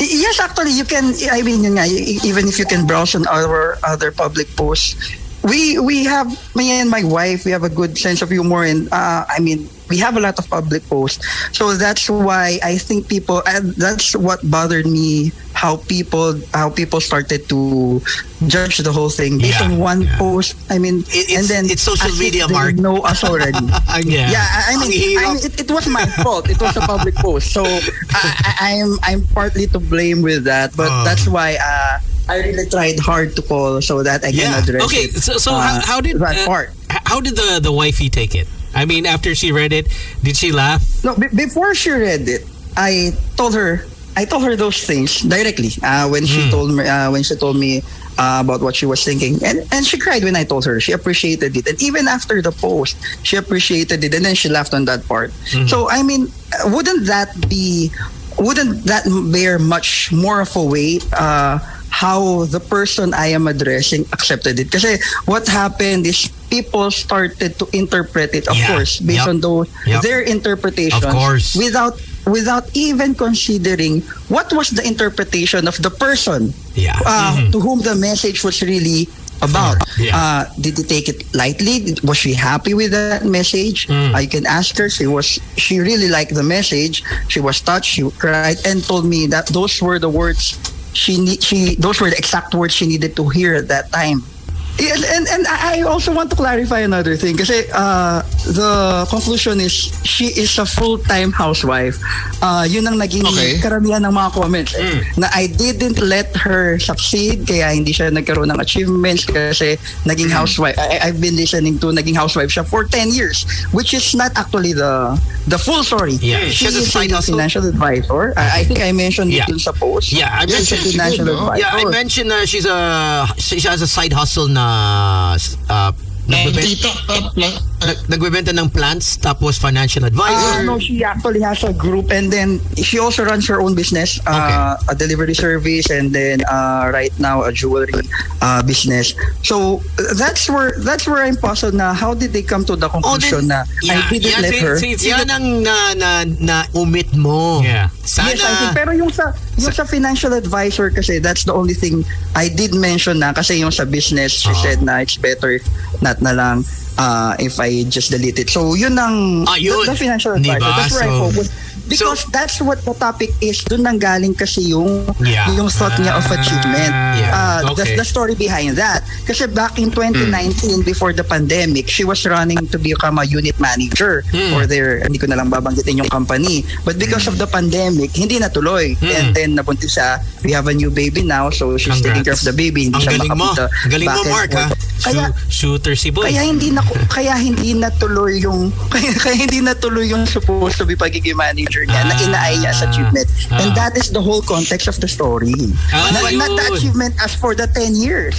Yes, actually, you can. I mean, yun nga, even if you can browse on our other public posts, we have, me and my wife, we have a good sense of humor, and I mean, we have a lot of public posts. So that's why I think people, and that's what bothered me, how people started to judge the whole thing based on one post. I mean, and then it's social media, Mark. Know us already. I mean, it was my fault. It was a public post, so I'm partly to blame with that. But that's why I really tried hard to call so that I can address it. Okay, so how did that part? How did the wifey take it? I mean, after she read it, did she laugh? No, before she read it, I told her those things directly. When she told me about what she was thinking, and she cried when I told her. She appreciated it, and even after the post, she appreciated it, and then she laughed on that part. So I mean, wouldn't that bear much more of a weight? How the person I am addressing accepted it. Because what happened is people started to interpret it, of course, based on their interpretations, of course, without even considering what was the interpretation of the person to whom the message was really about. Did he take it lightly? Was she happy with that message? I can ask her. She really liked the message. She was touched. She cried and told me that those were the words those were the exact words she needed to hear at that time. And I also want to clarify another thing kasi the conclusion is she is a full-time housewife. Yun ang naging karamihan ng mga comments. Na I didn't let her succeed kaya hindi siya nagkaroon ng achievements kasi naging housewife. I've been listening to naging housewife siya for 10 years, which is not actually the full story. She has a side hustle. Financial advisor. I think I mentioned it in sa post. I mentioned financial advisor. I mentioned she has a side hustle na nagbebenta ng plants tapos financial advisor. No, she actually has a group, and then she also runs her own business, a delivery service, and then right now a jewelry business. So that's where I'm puzzled na how did they come to the conclusion na I didn't let her. Yan ang na omit mo. Sana. Yes, I think. Pero yung sa financial advisor kasi that's the only thing I did mention na kasi yung sa business she said na it's better if not na lang if I just delete it. So yun ang the financial advisor. Diba? That's where I focus. Because that's what the topic is. Doon nang galing kasi yung thought niya of achievement. The story behind that. Kasi back in 2019, before the pandemic, she was running to become a unit manager for their, hindi ko na lang babanggitin yung company. But because of the pandemic, hindi natuloy. And then napunti siya, we have a new baby now, so she's taking care of the baby. Hindi siya makapunta. Galing mo, Mark, ha? Shooter si boy. Kaya hindi natuloy yung supposed to be pagiging manager niya na inaay niya sa achievement. And that is the whole context of the story. Not the achievement as for the 10 years.